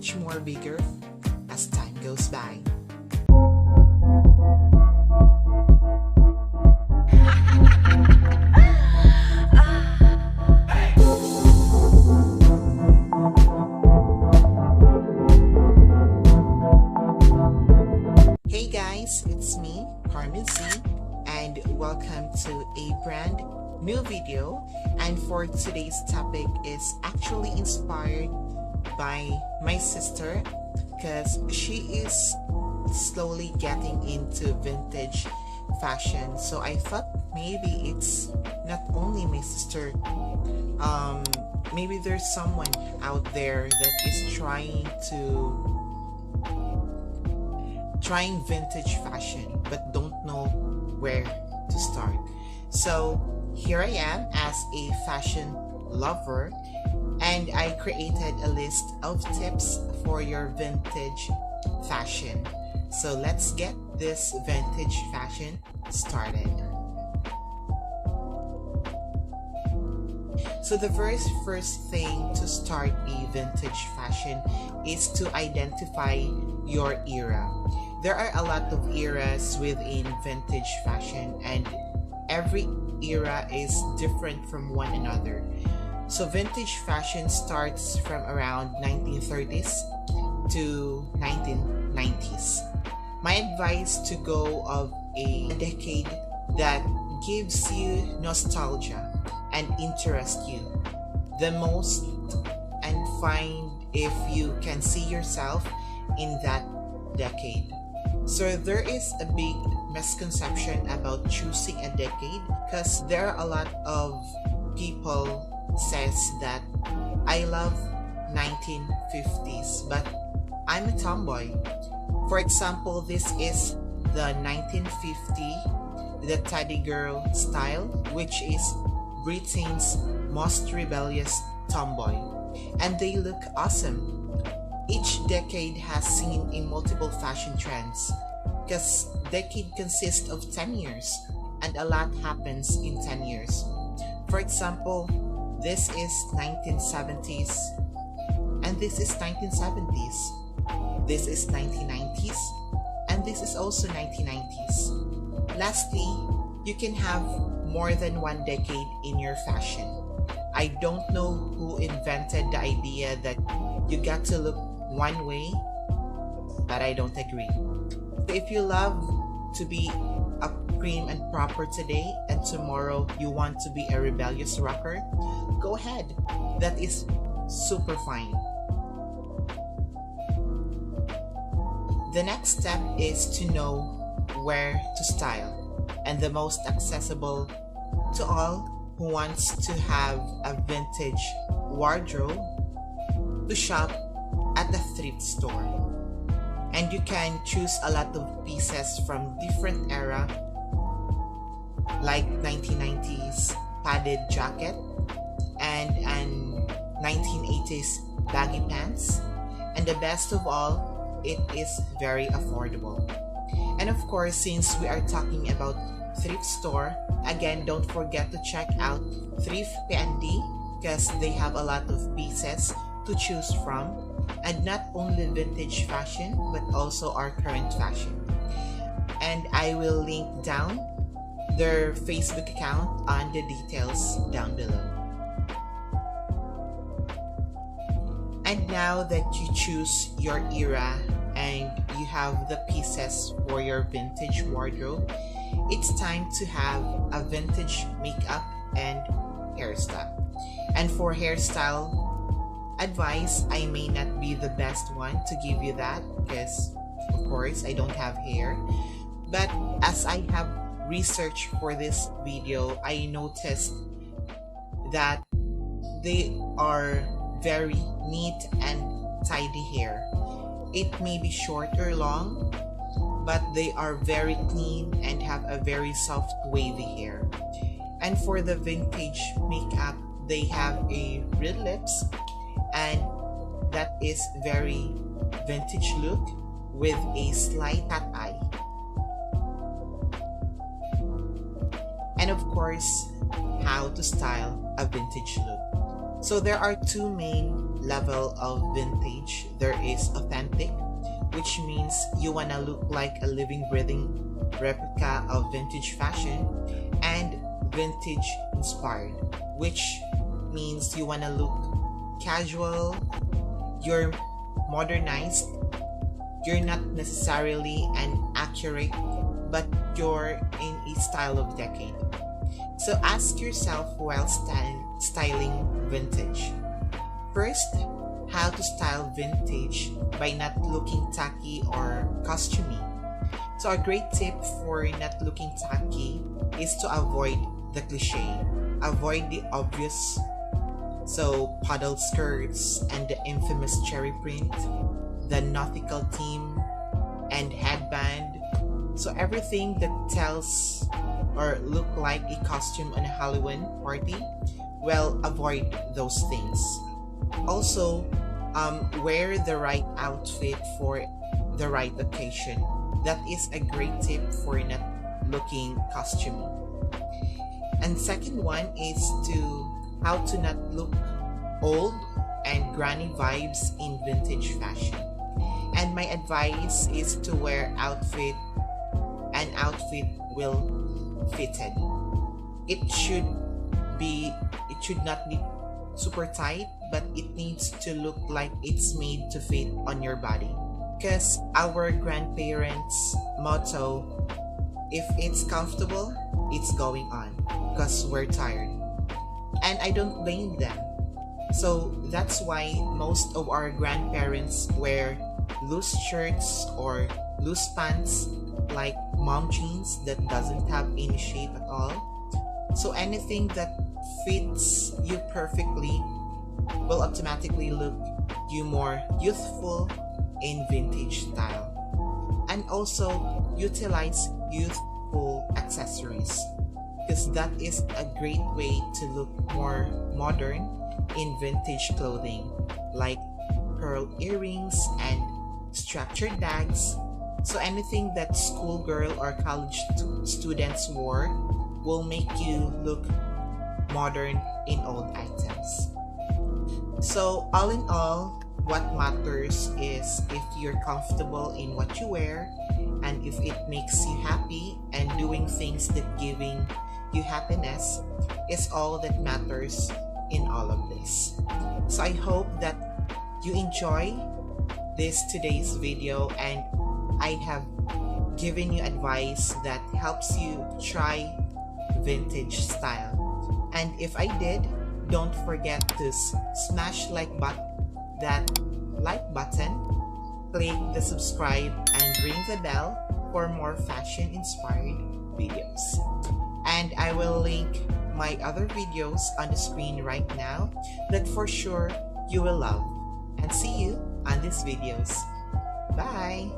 much more bigger as time goes by. Hey guys, it's me, Carmie, and welcome to a brand new video. And for today's topic is actually inspired by my sister, because she is slowly getting into vintage fashion. So I thought maybe it's not only my sister, maybe there's someone out there that is trying vintage fashion but don't know where to start. So here I am as a fashion lover, and I created a list of tips for your vintage fashion. So let's get this vintage fashion started. So the first thing to start a vintage fashion is to identify your era. There are a lot of eras within vintage fashion, and every era is different from one another. So vintage fashion starts from around 1930s to 1990s. My advice to go of a decade that gives you nostalgia and interest you the most, and find if you can see yourself in that decade. So there is a big misconception about choosing a decade, because there are a lot of people says that I love 1950s, but I'm a tomboy. For example, this is the 1950 the teddy girl style, which is Britain's most rebellious tomboy, and they look awesome. Each decade has seen a multiple fashion trends, because decade consists of 10 years and a lot happens in 10 years. For example, this is 1970s, and this is 1970s. This is 1990s, and this is also 1990s. Lastly, you can have more than one decade in your fashion. I don't know who invented the idea that you got to look one way, but I don't agree. If you love to be a prim and proper today, and tomorrow you want to be a rebellious rocker, go ahead. That is super fine. The next step is to know where to style, and the most accessible to all who wants to have a vintage wardrobe, to shop at the thrift store. And you can choose a lot of pieces from different era, like 1990s padded jacket and 1980s baggy pants, and the best of all, it is very affordable. And of course, since we are talking about thrift store, again, don't forget to check out Thrift PND, because they have a lot of pieces to choose from, and not only vintage fashion but also our current fashion. And I will link down their Facebook account on the details down below. And now that you choose your era and you have the pieces for your vintage wardrobe, it's time to have a vintage makeup and hairstyle. And for hairstyle advice, I may not be the best one to give you that, because of course I don't have hair. But as I have researched for this video, I noticed that they are very neat and tidy hair. It may be short or long, but they are very clean and have a very soft wavy hair. And for the vintage makeup, they have a red lips, and that is very vintage look with a slight cat eye. And of course, how to style a vintage look. So there are two main level of vintage. There is authentic, which means you wanna look like a living, breathing replica of vintage fashion, and vintage inspired, which means you wanna look casual, you're modernized, you're not necessarily an accurate, but you're in a style of decade. So ask yourself while styling vintage. First, how to style vintage by not looking tacky or costumey. So a great tip for not looking tacky is to avoid the cliche. Avoid the obvious, so puddle skirts and the infamous cherry print, the nautical theme and headband. So everything that tells or look like a costume on a Halloween party, well, avoid those things. Also, wear the right outfit for the right occasion. That is a great tip for not looking costumey. And second one is how to not look old and granny vibes in vintage fashion. And my advice is to wear an outfit will fitted. It should not be super tight, but it needs to look like it's made to fit on your body. Because our grandparents' motto, if it's comfortable, it's going on, because we're tired. And I don't blame them. So that's why most of our grandparents wear loose shirts or loose pants, like mom jeans that doesn't have any shape at all. So anything that fits you perfectly will automatically look you more youthful in vintage style. And also utilize youthful accessories, because that is a great way to look more modern in vintage clothing, like pearl earrings and structured bags. So anything that schoolgirl or college students wore will make you look modern in old items. So all in all, what matters is if you're comfortable in what you wear, and if it makes you happy, and doing things that giving you happiness is all that matters in all of this. So I hope that you enjoy today's video, and I have given you advice that helps you try vintage style. And if I did, don't forget to smash that like button, click the subscribe and ring the bell for more fashion inspired videos. And I will link my other videos on the screen right now that for sure you will love. And see you on these videos. Bye!